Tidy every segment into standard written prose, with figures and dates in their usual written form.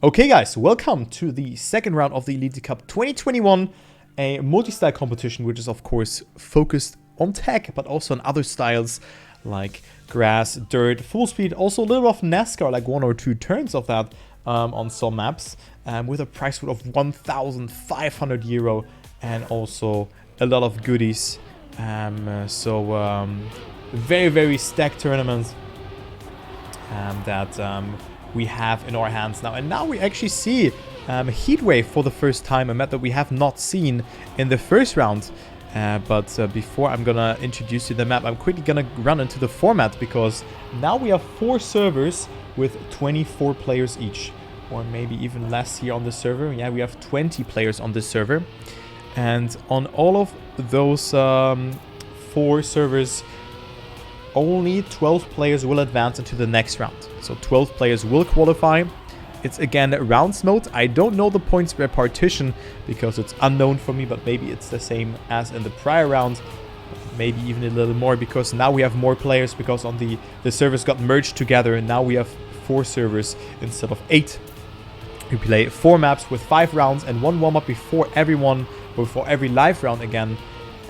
Okay guys, welcome to the second round of the Elity Cup 2021, a multi-style competition which is of course focused on tech, but also on other styles like grass, dirt, full speed, also a little of NASCAR, like 1 or 2 turns of that on some maps, with a prize pool of 1,500 euro and also a lot of goodies. Very, very stacked tournaments that we have in our hands now. And now we actually see Heatwave for the first time, a map that we have not seen in the first round. But before I'm gonna introduce you the map, I'm quickly gonna run into the format, because now we have 4 servers with 24 players each, or maybe even less here on the server. Yeah, we have 20 players on this server, and on all of those 4 servers, only 12 players will advance into the next round. So 12 players will qualify. It's again rounds mode. I don't know the points repartition because it's unknown for me, but maybe it's the same as in the prior round. Maybe even a little more, because now we have more players, because on the servers got merged together and now we have 4 servers instead of 8. We play 4 maps with 5 rounds and 1 warm-up before everyone, before every live round again.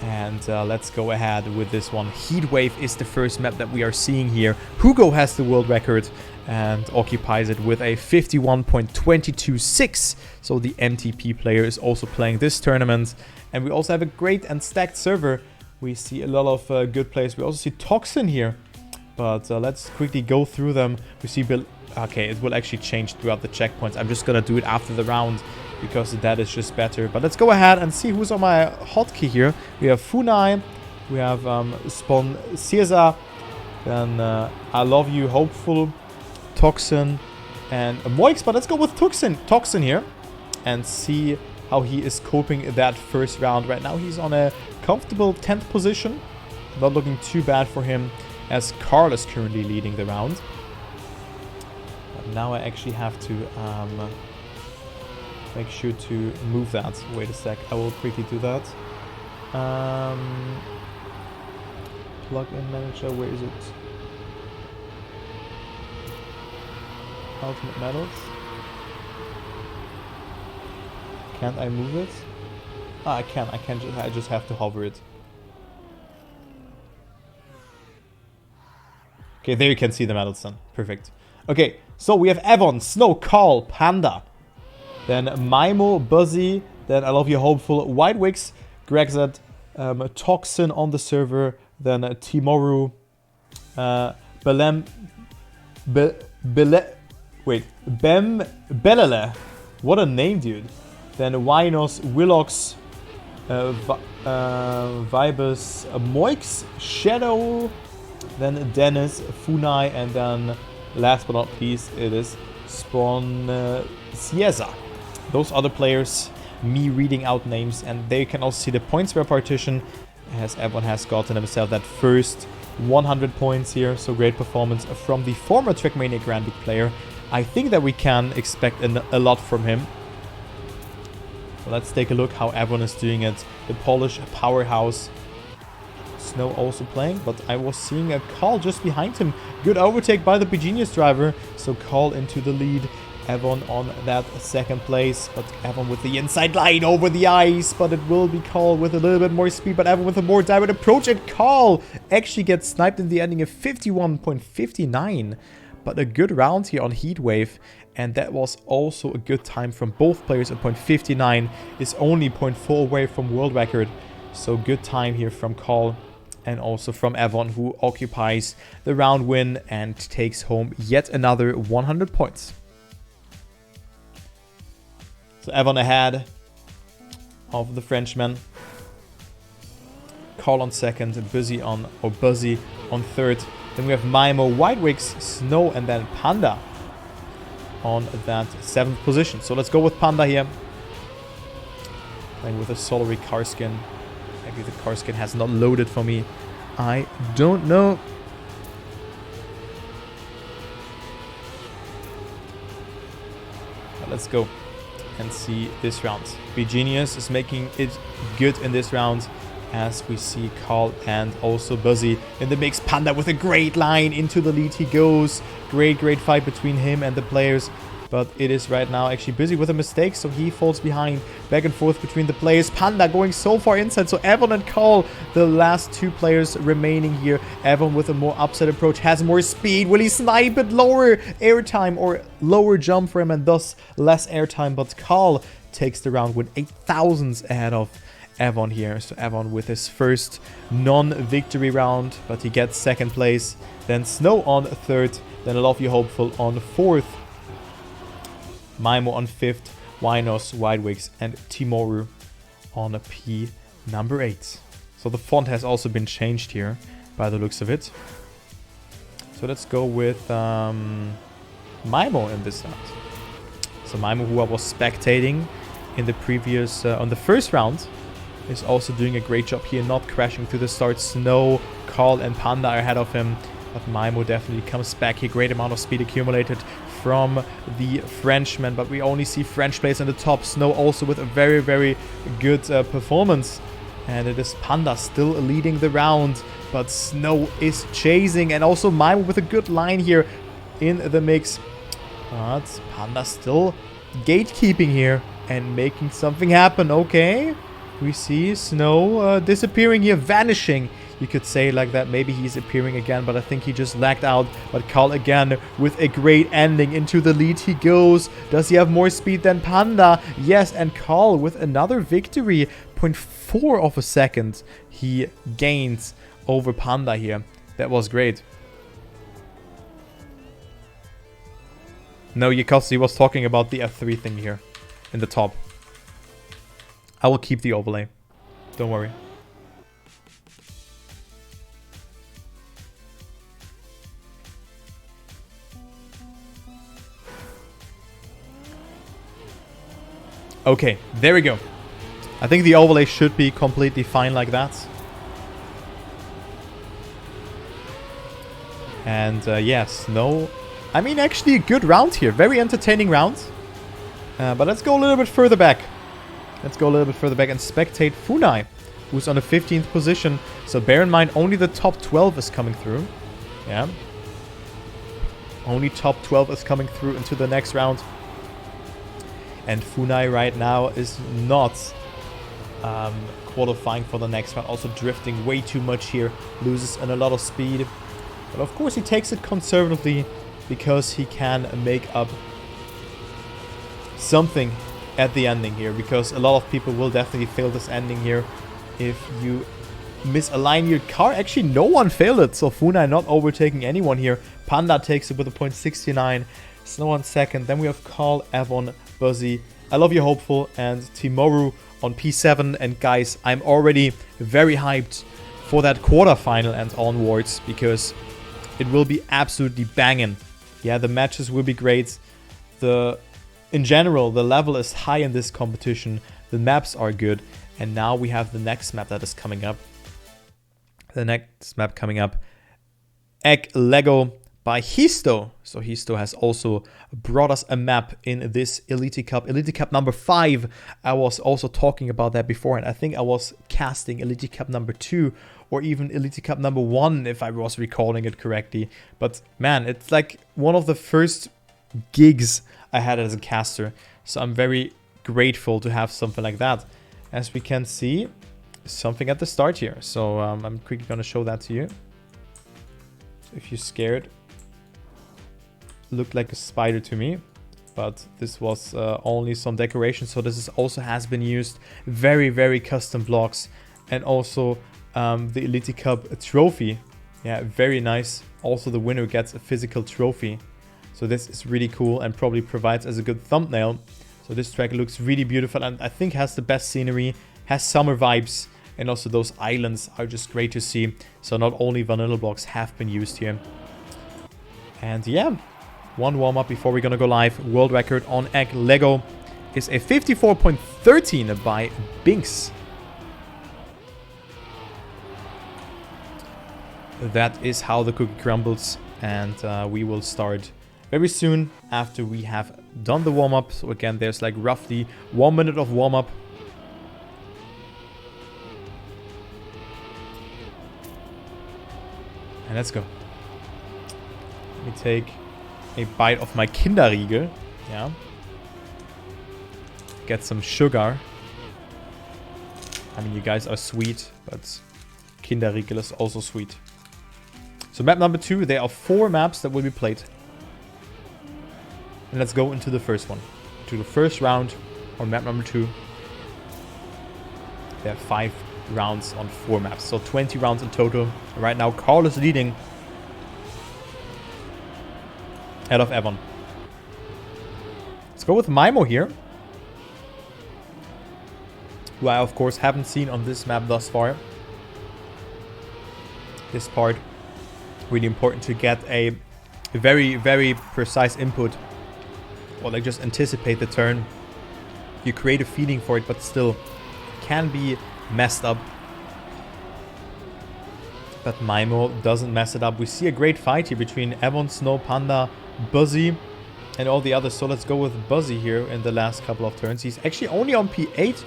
And let's go ahead with this one. Heatwave is the first map that we are seeing here. Hugo has the world record and occupies it with a 51.226. So the MTP player is also playing this tournament. And we also have a great and stacked server. We see a lot of good players. We also see Toxin here. But let's quickly go through them. We see okay, it will actually change throughout the checkpoints. I'm just gonna do it after the round, because that is just better. But let's go ahead and see who's on my hotkey here. We have Funai, we have Spawn Caesar, then I Love You, Hopeful, Toxin, and Moix. But let's go with Toxin here and see how he is coping that first round. Right now he's on a comfortable 10th position. Not looking too bad for him, as Carl is currently leading the round. But now I actually have to make sure to move that. Wait a sec, I will quickly do that. Plugin manager, where is it? Ultimate medals. Can't I move it? Ah, I can. I just have to hover it. Okay, there you can see the medals then. Perfect. Okay, so we have Evon, Snow, Carl, Panda. Then Mimo, Buzzy, then I Love You, Hopeful, White Wicks, Grexet, Toxin on the server, then Timoru, Belele, what a name, dude. Then Winos, Willox, Vibus, Moix, Shadow, then Dennis, Funai, and then last but not least it is Spawn Cieza. Those other players, me reading out names, and there you can also see the points repartition, as everyone has gotten himself that first 100 points here. So great performance from the former Trackmania Grand League player. I think that we can expect a lot from him. So let's take a look how everyone is doing it. The Polish powerhouse. Snow also playing, but I was seeing a Carl just behind him. Good overtake by the Begenius driver. So Carl into the lead. Evon on that second place, but Evon with the inside line over the ice, but it will be Carl with a little bit more speed, but Evon with a more direct approach, and Carl actually gets sniped in the ending of 51.59. But a good round here on Heatwave, and that was also a good time from both players. At .59 is only 0.4 away from world record, so good time here from Carl and also from Evon, who occupies the round win and takes home yet another 100 points. So Evon ahead of the Frenchman. Carl on second, Buzzy on third. Then we have Mimo, White Wicks, Snow, and then Panda on that 7th position. So let's go with Panda here. Playing with a Solary car skin. Maybe the car skin has not loaded for me. I don't know. But let's go and see this round. Begenius is making it good in this round, as we see Carl and also Buzzy in the mix. Panda with a great line into the lead he goes. Great fight between him and the players. but it is right now actually busy with a mistake, so he falls behind. Back and forth between the players. Panda going so far inside, so Avon and Carl, the last two players remaining here. Avon with a more upside approach, has more speed. Will he snipe it? Lower airtime or lower jump for him, and thus less airtime, but Carl takes the round with 8,000 ahead of Avon here. So Avon with his first non-victory round, but he gets second place. Then Snow on third, then Love You Hopeful on fourth. Maimo on 5th, Winos, Widewigs, and Timoru on a P number 8. So the font has also been changed here, by the looks of it. So let's go with Maimo in this round. So Maimo, who I was spectating in the previous, on the first round, is also doing a great job here, not crashing through the start. Snow, Carl, and Panda are ahead of him, but Maimo definitely comes back here. Great amount of speed accumulated from the Frenchman, but we only see French players in the top. Snow also with a very, very good performance. And it is Panda still leading the round, but Snow is chasing. And also Maimo with a good line here in the mix. But Panda still gatekeeping here and making something happen. Okay, we see Snow disappearing here, vanishing. You could say like that. Maybe he's appearing again, but I think he just lagged out. But Carl again with a great ending. Into the lead he goes. Does he have more speed than Panda? Yes, and Carl with another victory. 0.4 of a second he gains over Panda here. That was great. No, Yikosi was talking about the F3 thing here in the top. I will keep the overlay. Don't worry. Okay, there we go. I think the overlay should be completely fine like that. And yes, no. I mean, actually a good round here. Very entertaining round. But let's go a little bit further back. Let's go a little bit further back and spectate Funai, who's on the 15th position. So bear in mind, only the top 12 is coming through. Yeah. Only top 12 is coming through into the next round. And Funai right now is not qualifying for the next round. Also drifting way too much here. Loses a lot of speed. But of course he takes it conservatively because he can make up something at the ending here. Because a lot of people will definitely fail this ending here if you misalign your car. Actually, no one failed it. So Funai not overtaking anyone here. Panda takes it with a 0.69. Snow on second. Then we have Carl, Avon, Buzzy, I Love You Hopeful, and Timoru on P7. And guys, I'm already very hyped for that quarterfinal and onwards because it will be absolutely banging. Yeah, the matches will be great. In general, the level is high in this competition. The maps are good. And now we have the next map that is coming up. The next map coming up, Egg Lego by Histo. So Histo has also brought us a map in this Elity Cup. Elity Cup number 5. I was also talking about that before, and I think I was casting Elity Cup number 2 or even Elity Cup number 1 if I was recalling it correctly. But man, it's like one of the first gigs I had as a caster. So I'm very grateful to have something like that. As we can see, something at the start here. So I'm quickly going to show that to you. If you're scared, looked like a spider to me, but this was only some decoration. So this is also has been used. Very, very custom blocks. And also the Elite Cup trophy. Yeah, very nice. Also the winner gets a physical trophy. So this is really cool and probably provides as a good thumbnail. So this track looks really beautiful and I think has the best scenery, has summer vibes, and also those islands are just great to see. So not only vanilla blocks have been used here. And yeah, one warm-up before we're gonna go live. World record on Egg Lego is a 54.13 by Binks. That is how the cookie crumbles, and we will start very soon after we have done the warm-up. So again, there's like roughly 1 minute of warm-up. And let's go. Let me take a bite of my Kinderriegel. Yeah. Get some sugar. I mean, you guys are sweet, but Kinderriegel is also sweet. So map number 2, there are 4 maps that will be played. And let's go into the first one. To the first round on map number 2. There are 5 rounds on 4 maps. So 20 rounds in total. Right now, Carl is leading. Ahead of Evan. Let's go with Mimo here. Who I, of course, haven't seen on this map thus far. This part, really important to get a very, very precise input. Or like just anticipate the turn. You create a feeling for it, but still can be messed up. But Mimo doesn't mess it up. We see a great fight here between Evan, Snow, Panda, Buzzy, and all the others. So let's go with Buzzy here in the last couple of turns. He's actually only on P8.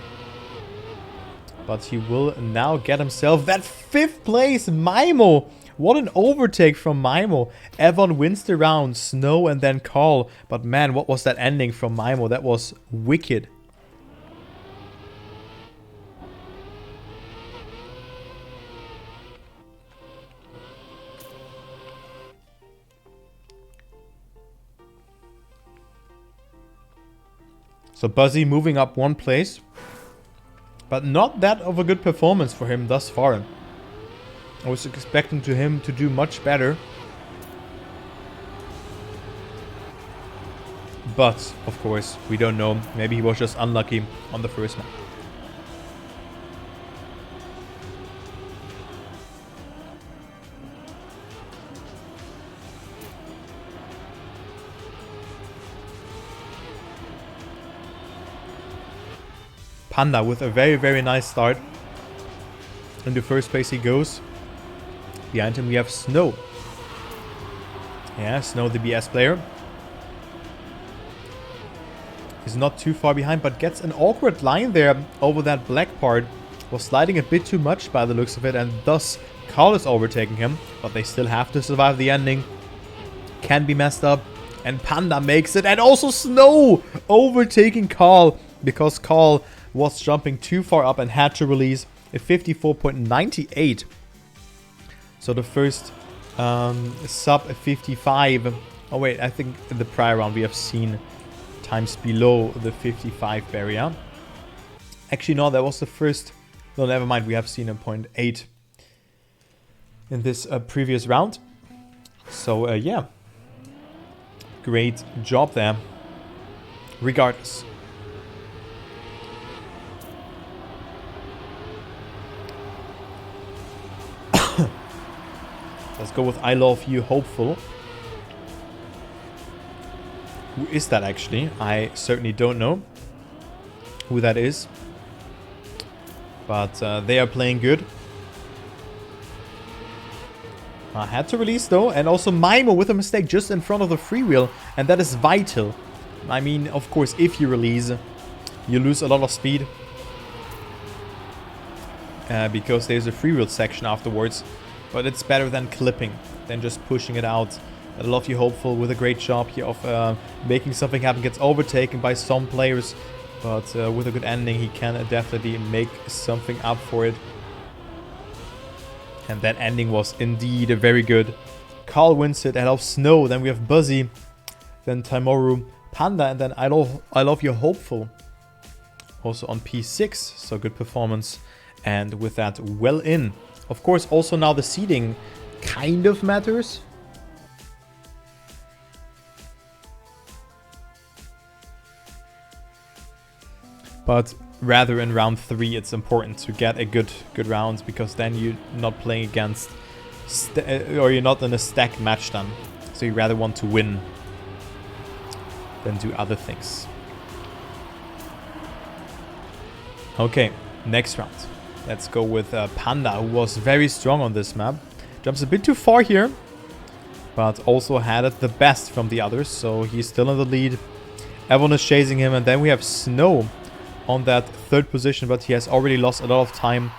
But he will now get himself that 5th place. Mimo. What an overtake from Mimo. Evan wins the round. Snow and then Carl. But man, what was that ending from Mimo? That was wicked. So Buzzy moving up 1 place. But not that of a good performance for him thus far. I was expecting him to do much better. But, of course, we don't know. Maybe he was just unlucky on the first map. Panda with a very, very nice start. In the first place he goes. Behind him we have Snow. Yeah, Snow the BS player. He's not too far behind, but gets an awkward line there over that black part. Was sliding a bit too much by the looks of it, and thus Carl is overtaking him. But they still have to survive the ending. Can be messed up. And Panda makes it, and also Snow overtaking Carl. Because Carl was jumping too far up and had to release a 54.98. So the first sub 55. Oh wait, I think in the prior round we have seen times below the 55 barrier. Actually, no, that was the first. No, never mind. We have seen a 0.8 in this previous round. So yeah, great job there. Regardless. Let's go with I Love You Hopeful. Who is that actually? I certainly don't know who that is. But they are playing good. I had to release though. And also Mimo with a mistake just in front of the freewheel. And that is vital. I mean, of course, if you release, you lose a lot of speed. Because there's a freewheel section afterwards. But it's better than clipping, than just pushing it out. I Love You Hopeful with a great job here of making something happen. Gets overtaken by some players. But with a good ending, he can definitely make something up for it. And that ending was indeed very good. Carl wins it. I Love Snow. Then we have Buzzy. Then Taimoru, Panda. And then I Love You Hopeful. Also on P6. So good performance. And with that, well in. Of course, also now the seeding kind of matters. But rather in round 3, it's important to get a good round, because then you're not playing against, or you're not in a stacked match then. So you rather want to win than do other things. Okay, next round. Let's go with Panda, who was very strong on this map. Jumps a bit too far here, but also had it the best from the others, so he's still in the lead. Everyone is chasing him, and then we have Snow on that 3rd position, but he has already lost a lot of time.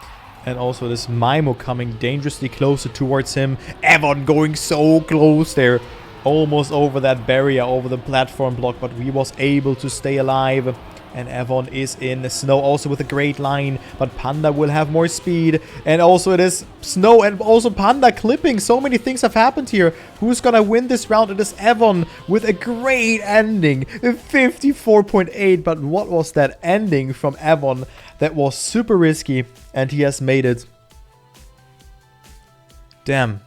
And also this Mimo coming dangerously closer towards him. Evan going so close there. Almost over that barrier, over the platform block, but we was able to stay alive. And Avon is in Snow also with a great line, but Panda will have more speed. And also it is Snow and also Panda clipping. So many things have happened here. Who's gonna win this round? It is Avon with a great ending, 54.8. But what was that ending from Avon? That was super risky, and he has made it. Damn.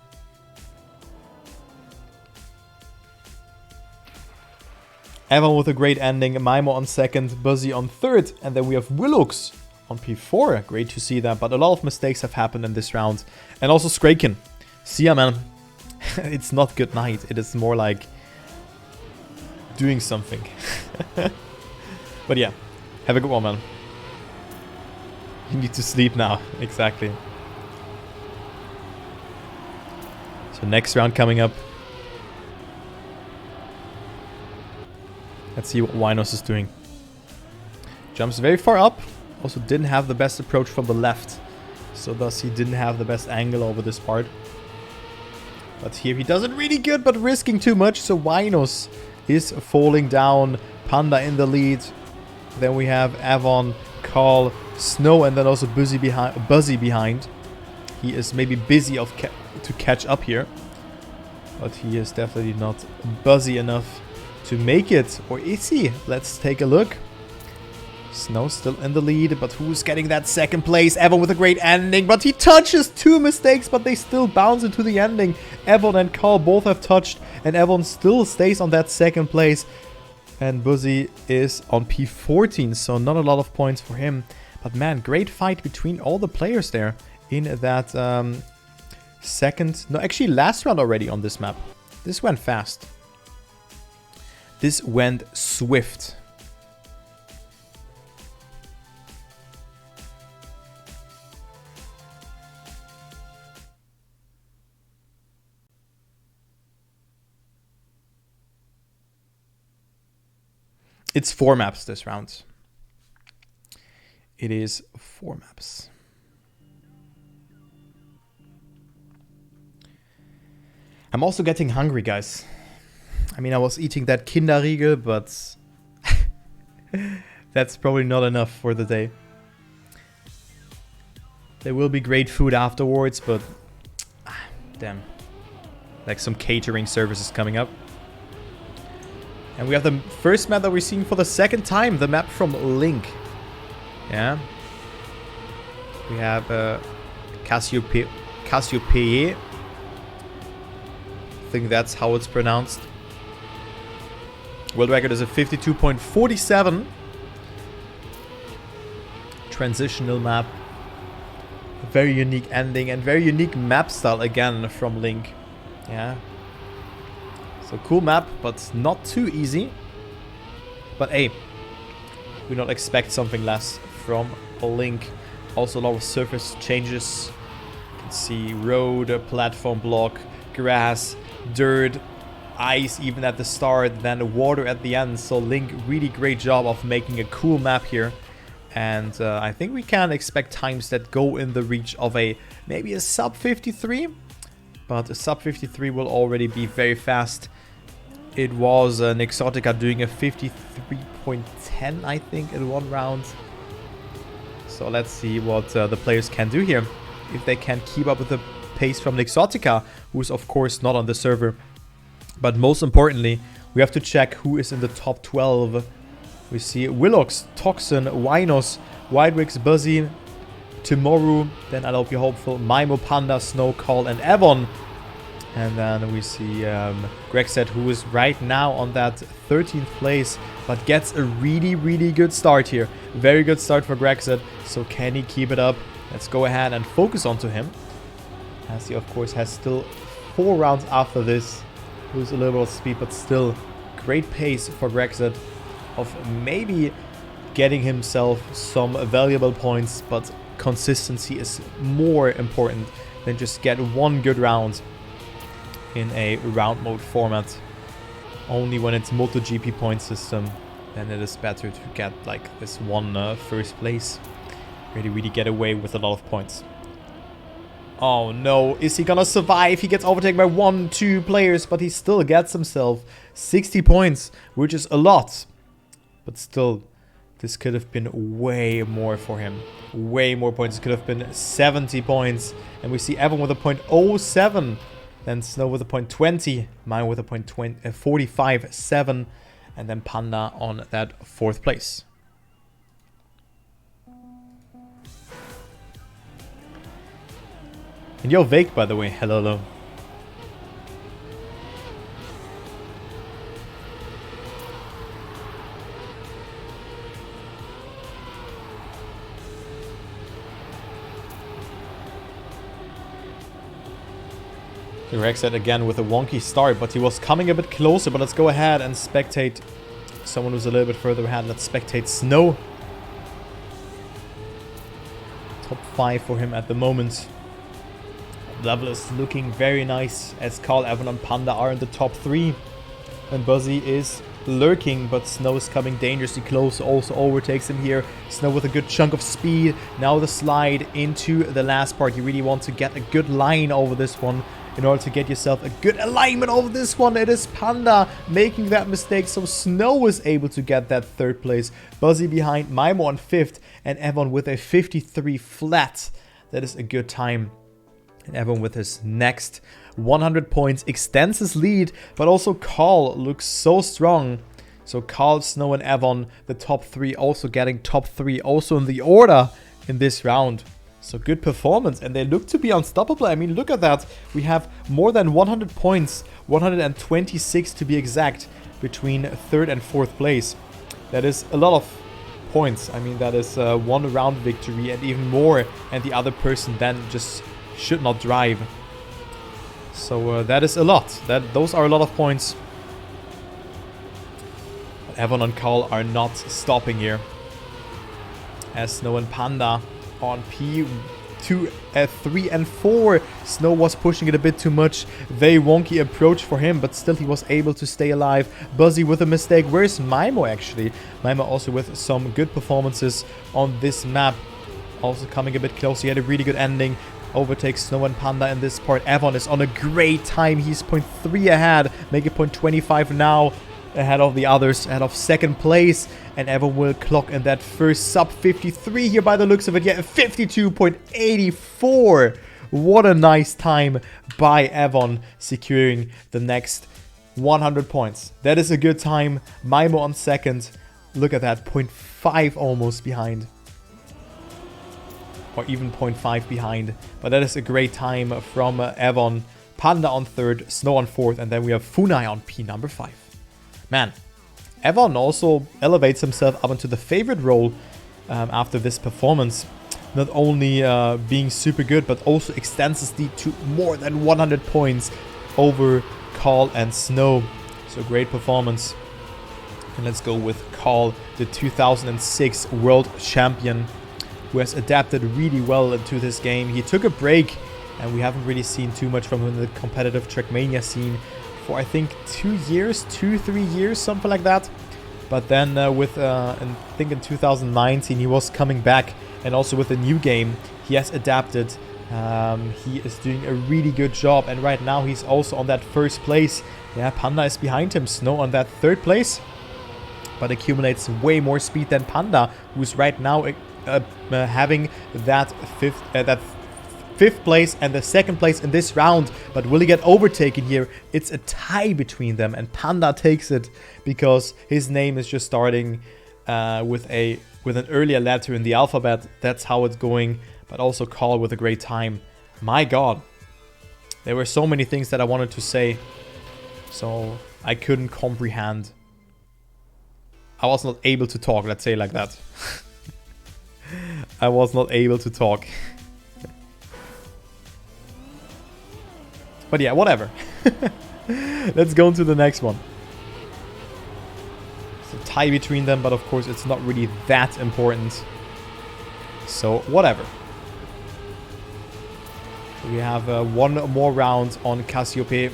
Avon with a great ending, Mimo on second, Buzzy on third, and then we have Willux on P4. Great to see that, but a lot of mistakes have happened in this round. And also Scraken. See ya, man. It's not good night, it is more like doing something. But yeah, have a good one, man. You need to sleep now, exactly. So next round coming up. Let's see what Winos is doing. Jumps very far up. Also didn't have the best approach from the left. So thus he didn't have the best angle over this part. But here he does it really good, but risking too much. So Winos is falling down. Panda in the lead. Then we have Avon, Carl, Snow, and then also Buzzy behind. He is maybe busy to catch up here. But he is definitely not buzzy enough to make it. Or is he? Let's take a look. Snow still in the lead, but who's getting that second place? Avon with a great ending, but he touches two mistakes, but they still bounce into the ending. Avon and Carl both have touched, and Avon still stays on that second place. And Buzzy is on P14, so not a lot of points for him. But man, great fight between all the players there in that last round already on this map. This went fast. This went swift. It's 4 maps this round. It is 4 maps. I'm also getting hungry, guys. I mean, I was eating that Kinderriegel, but that's probably not enough for the day. There will be great food afterwards, but damn. Like some catering services coming up. And we have the first map that we're seeing for the second time, the map from Link. Yeah. We have Cassiopeia. I think that's how it's pronounced. World record is a 52.47. Transitional map. A very unique ending and very unique map style again from Link. Yeah. So cool map, but not too easy. But hey, we don't expect something less from Link. Also a lot of surface changes. You can see road, platform block, grass, dirt, ice even at the start, then water at the end. So Link, really great job of making a cool map here. And I think we can expect times that go in the reach of maybe a sub 53. But a sub 53 will already be very fast. It was Nexotica doing a 53.10, I think, in one round. So let's see what the players can do here. If they can keep up with the pace from Nexotica, who's of course not on the server. But most importantly, we have to check who is in the top 12. We see Willox, Toxin, Winos, Widewix, Buzzy, Tomorrow, then I'll be hopeful, Mimo, Panda, Snow, Call, and Avon. And then we see Grexet, who is right now on that 13th place, but gets a really, really good start here. Very good start for Grexet. So can he keep it up? Let's go ahead and focus onto him. As he, of course, has still 4 rounds after this. Lose a little bit of speed, but still great pace for Grexet of maybe getting himself some valuable points, but consistency is more important than just get one good round in a round mode format. Only when it's MotoGP point system, then it is better to get like this one first place. Really get away with a lot of points. Oh no, is he gonna survive? He gets overtaken by 1-2 players, but he still gets himself 60 points, which is a lot. But still, this could have been way more for him. Way more points. It could have been 70 points. And we see Evan with a point 07. Then Snow with a point 20. Mine with a point 45.7. And then Panda on that 4th place. And yo, Vake, by the way. Hello, hello. Rexed again with a wonky start, but he was coming a bit closer. But let's go ahead and spectate someone who's a little bit further ahead. Let's spectate Snow. Top 5 for him at the moment. Level is looking very nice as Carl, Evan and Panda are in the top 3. And Buzzy is lurking, but Snow is coming dangerously close. Also overtakes him here. Snow with a good chunk of speed. Now the slide into the last part. You really want to get a good line over this one. In order to get yourself a good alignment over this one, it is Panda making that mistake. So Snow is able to get that 3rd place. Buzzy behind Maimo on 5th. And Evan with a 53 flat. That is a good time. And Evan with his next 100 points extends his lead. But also Carl looks so strong. So Carl, Snow and Evan, the top 3, also getting top 3 also in the order in this round. So good performance, and they look to be unstoppable. I mean, look at that. We have more than 100 points, 126 to be exact, between 3rd and 4th place. That is a lot of points. I mean, that is one round victory and even more, and the other person then just should not drive. So that is a lot. Those are a lot of points. But Evan and Carl are not stopping here. As Snow and Panda on P2, 3 and 4. Snow was pushing it a bit too much. Very wonky approach for him, but still he was able to stay alive. Buzzy with a mistake. Where's Maimo actually? Maimo also with some good performances on this map. Also coming a bit close. He had a really good ending. Overtakes Snow and Panda in this part. Evan is on a great time. He's 0.3 ahead. Make it 0.25 now. Ahead of the others, ahead of 2nd place, and Evan will clock in that first sub 53 here by the looks of it. Yeah, 52.84. What a nice time by Evan, securing the next 100 points. That is a good time. Maimo on 2nd. Look at that, 0.5 almost behind. Or even 0.5 behind. But that is a great time from Evan. Panda on 3rd, Snow on 4th, and then we have Funai on P number 5. Man, Evan also elevates himself up into the favorite role after this performance. Not only being super good, but also extends his lead to more than 100 points over Carl and Snow. So great performance. And let's go with Carl, the 2006 World Champion, who has adapted really well into this game. He took a break, and we haven't really seen too much from him in the competitive Trackmania scene. For I think 2 years, 2-3 years, something like that. But then I think in 2019 he was coming back, and also with the new game he has adapted. He is doing a really good job, and right now he's also on that 1st place. Yeah, Panda is behind him. Snow on that 3rd place, but accumulates way more speed than Panda, who's right now having that 5th place and the 2nd place in this round. But will he get overtaken here? It's a tie between them, and Panda takes it because his name is just starting with an earlier letter in the alphabet. That's how it's going. But also Carl with a great time. My god, there were so many things that I wanted to say, so I couldn't comprehend. I was not able to talk, let's say like that. I was not able to talk. But yeah, whatever. Let's go into the next one. It's a tie between them, but of course it's not really that important. So, whatever. We have one more round on Cassiope.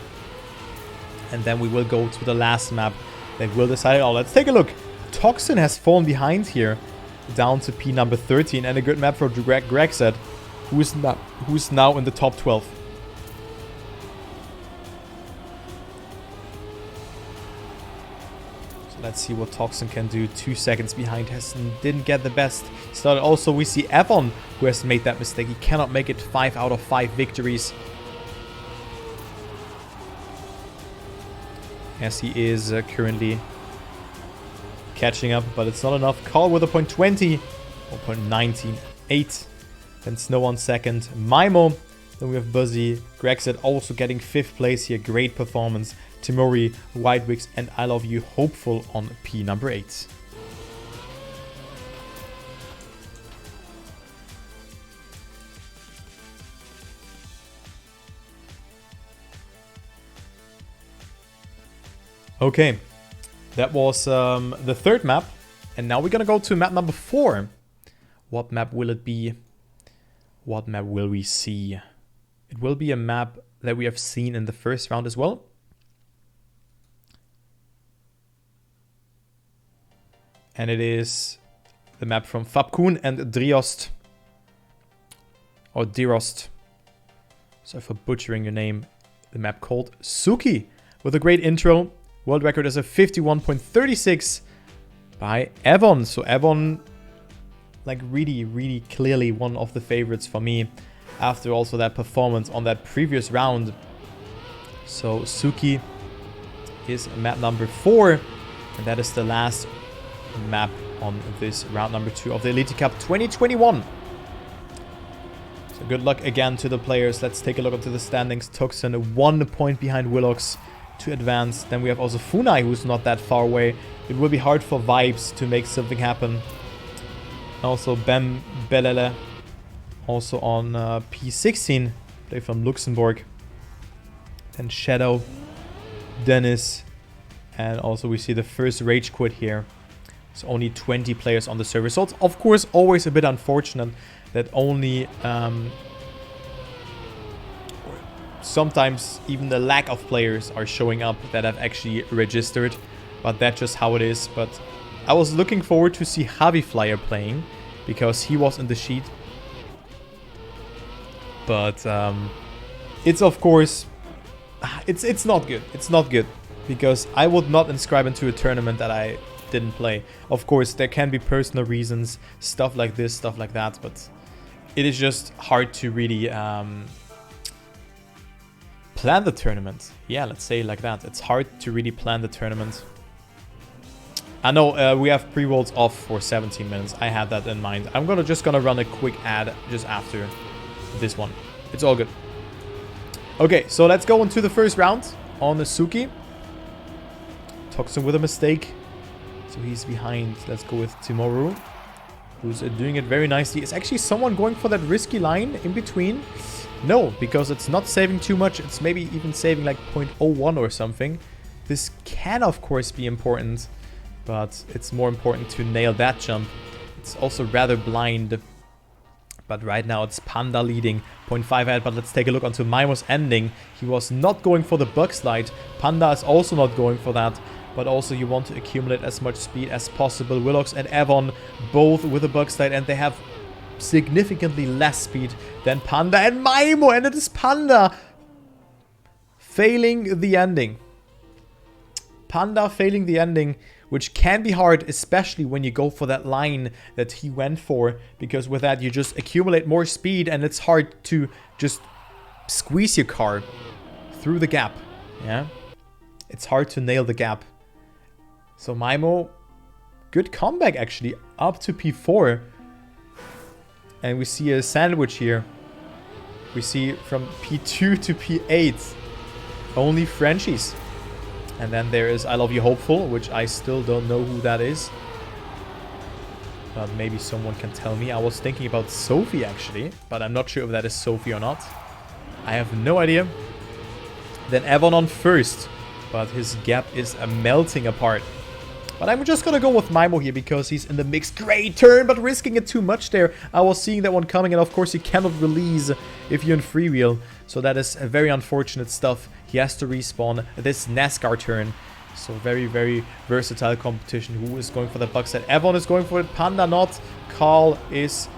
And then we will go to the last map that will decide it all. Let's take a look. Toxin has fallen behind here. Down to P number 13. And a good map for Greg said. who's now in the top 12. So let's see what Toxin can do. 2 seconds behind Hessen. Didn't get the best start. Also, we see Evon, who has made that mistake. He cannot make it 5 out of 5 victories. As he is currently catching up, but it's not enough. Carl with a .20, or .198. Then Snow on second. Mimo. Then we have Buzzy. Grexit also getting 5th place here. Great performance. Timori, Whitewigs, and I Love You hopeful on P number 8. Okay, that was the third map. And now we're gonna go to map number 4. What map will it be? What map will we see? It will be a map that we have seen in the first round as well. And it is the map from Fabkun and Driost. Or Dirost. Sorry for butchering your name. The map called Suki. With a great intro. World record is a 51.36 by Evon. So Evon, like really clearly one of the favorites for me. After also that performance on that previous round. So Suki is map number 4. And that is the last map on this round number 2 of the Elity Cup 2021. So good luck again to the players. Let's take a look into the standings. Tuxen 1 point behind Willox to advance. Then we have also Funai, who's not that far away. It will be hard for Vibes to make something happen. Also Bem Belele, also on P16, play from Luxembourg. Then Shadow, Dennis, and also we see the first Rage Quit here. It's only 20 players on the server. So it's of course always a bit unfortunate that only sometimes even the lack of players are showing up that have actually registered. But that's just how it is. But I was looking forward to see Javi Flyer playing because he was in the sheet. But it's of course it's not good. It's not good because I would not inscribe into a tournament that I didn't play. Of course, there can be personal reasons, stuff like this, stuff like that, but it is just hard to really plan the tournament. Yeah, let's say it like that. It's hard to really plan the tournament. I know we have pre-rolls off for 17 minutes. I had that in mind. I'm just gonna run a quick ad just after this one. It's all good. Okay, so let's go into the first round on the Suki. Toxin with a mistake. So he's behind. Let's go with Timoru, who's doing it very nicely. Is actually someone going for that risky line in between? No, because it's not saving too much. It's maybe even saving like 0.01 or something. This can, of course, be important, but it's more important to nail that jump. It's also rather blind. But right now it's Panda leading 0.5 ahead. But let's take a look onto Mimo's ending. He was not going for the bug slide. Panda is also not going for that. But also you want to accumulate as much speed as possible. Willox and Evon both with a bug slide, and they have significantly less speed than Panda and Mimo. And it is Panda failing the ending. Panda failing the ending, which can be hard, especially when you go for that line that he went for. Because with that, you just accumulate more speed, and it's hard to just squeeze your car through the gap. Yeah, it's hard to nail the gap. So Mimo, good comeback actually, up to P4. And we see a sandwich here. We see from P2 to P8, only Frenchies. And then there is I Love You Hopeful, which I still don't know who that is. But maybe someone can tell me. I was thinking about Sophie actually, but I'm not sure if that is Sophie or not. I have no idea. Then Evon on first, but his gap is melting apart. But I'm just gonna go with Mimo here because he's in the mix. Great turn, but risking it too much there. I was seeing that one coming, and of course you cannot release if you're in freewheel. So that is a very unfortunate stuff. He has to respawn this NASCAR turn. So very versatile competition. Who is going for the bug set? Evon is going for it. Panda not. Carl is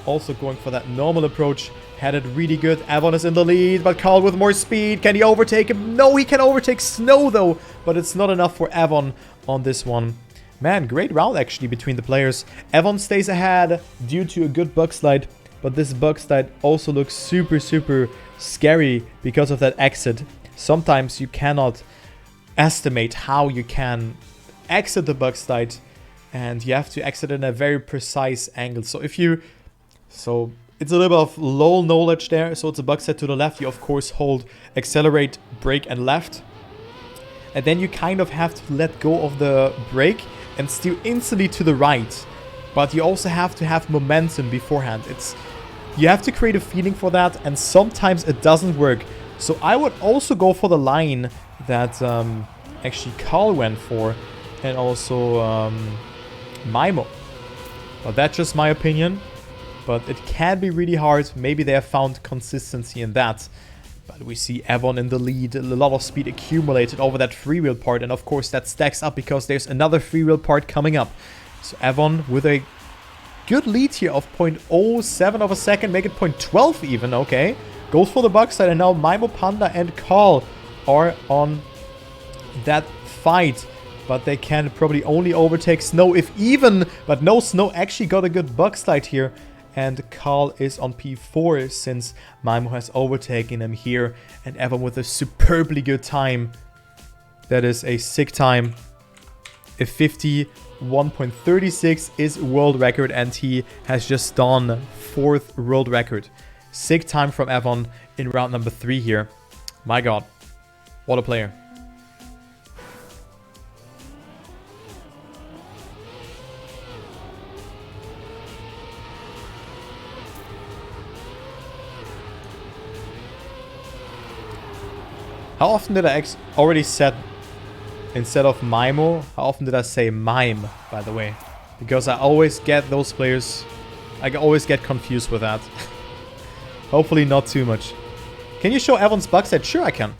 Also going for that normal approach. Had it really good. Avon is in the lead, but Carl with more speed. Can he overtake him? No, he can overtake Snow though, but it's not enough for Avon on this one. Man, great round actually between the players. Avon stays ahead due to a good bug slide, but this bug slide also looks super, super scary because of that exit. Sometimes you cannot estimate how you can exit the bug slide, and you have to exit in a very precise angle. So if you... So it's a little bit of low knowledge there. So it's a bug slide to the left. You of course hold accelerate, brake and left. And then you kind of have to let go of the brake and steer instantly to the right. But you also have to have momentum beforehand. You have to create a feeling for that, and sometimes it doesn't work. So I would also go for the line that actually Carl went for, and also Mimo. But that's just my opinion. But it can be really hard. Maybe they have found consistency in that. But we see Avon in the lead. A lot of speed accumulated over that freewheel part. And of course that stacks up because there's another freewheel part coming up. So Avon with a good lead here of 0.07 of a second. Make it 0.12 even. Okay. Goes for the bug side. And now Mimo, Panda and Carl are on that fight. But they can probably only overtake Snow if even. But no, Snow actually got a good bug slide here. And Carl is on P4 since Mimo has overtaken him here. And Evan with a superbly good time. That is a sick time. A 51.36 is world record. And he has just done 4th world record. Sick time from Evan in round number 3 here. My god. What a player. How often did I already said, instead of Mimo, how often did I say Mime, by the way? Because I always get those players, I always get confused with that. Hopefully not too much. Can you show Evan's bug set? Sure I can.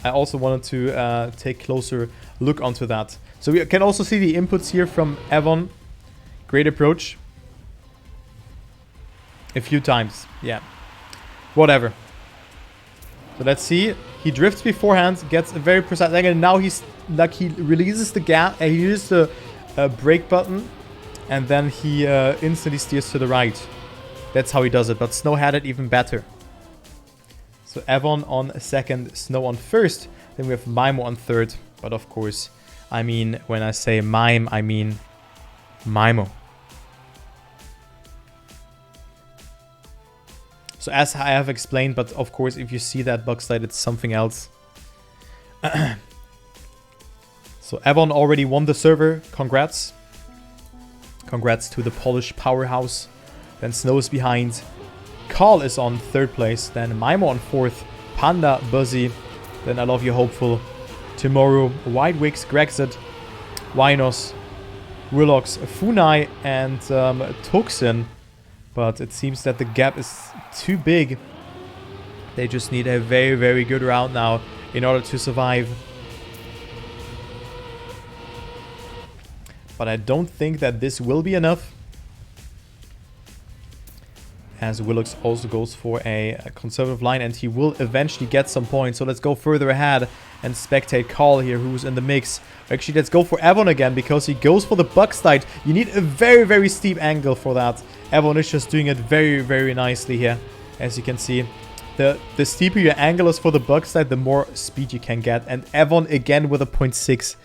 I also wanted to take a closer look onto that. So we can also see the inputs here from Evan. Great approach. A few times, yeah. Whatever. So let's see. He drifts beforehand, gets a very precise angle, and now he's like he releases the gap, he uses the brake button, and then he instantly steers to the right. That's how he does it, but Snow had it even better. So Avon on 2nd, Snow on 1st, then we have Mimo on 3rd, but of course, I mean, when I say Mime, I mean Mimo. So as I have explained, but of course if you see that bug slide, it's something else. So Avon already won the server. Congrats. Congrats to the Polish powerhouse. Then Snow is behind. Carl is on 3rd place. Then Mimo on 4th. Panda, Buzzy. Then I Love You Hopeful. Tomorrow, White Wicks, Grexit, Winos, Willox, Funai, and Tuxin. But it seems that the gap is too big. They just need a very, very good round now in order to survive. But I don't think that this will be enough. As Willox also goes for a conservative line, and he will eventually get some points. So let's go further ahead and spectate Carl here, who's in the mix. Actually, let's go for Avon again, because he goes for the bug slide. You need a very, very steep angle for that. Avon is just doing it very, very nicely here, as you can see. The steeper your angle is for the bug slide, the more speed you can get. And Avon again with a 0.6.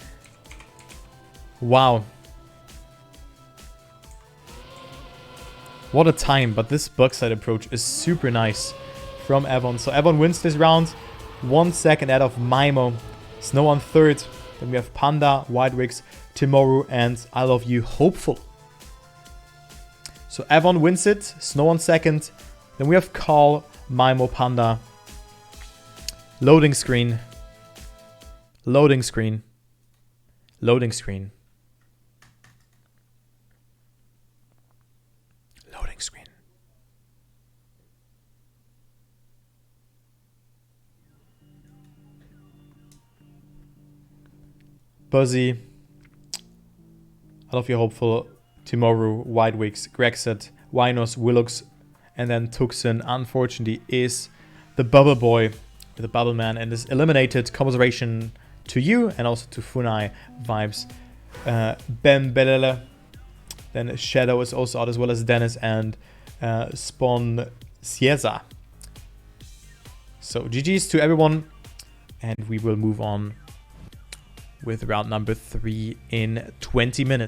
Wow. What a time, but this bug slide approach is super nice from Avon. So Avon wins this round, 1 second out of Mimo. Snow on 3rd. Then we have Panda, Whitewigs, Tomorrow, and I Love You Hopeful. So Avon wins it, Snow on 2nd. Then we have Carl, Mimo, Panda. Loading screen. Loading screen. Loading screen. Loading screen. Buzzy. I Love You Hopeful. Tomorrow. Whitewigs. Grexit. Winos, Willux, and then Tuxin, unfortunately, is the Bubble Boy, the Bubble Man, and is eliminated. Commiseration to you and also to Funai vibes. Bembelele. Then Shadow is also out, as well as Dennis and Spawn Cieza. So GG's to everyone, and we will move on with round number 3 in 20 minutes.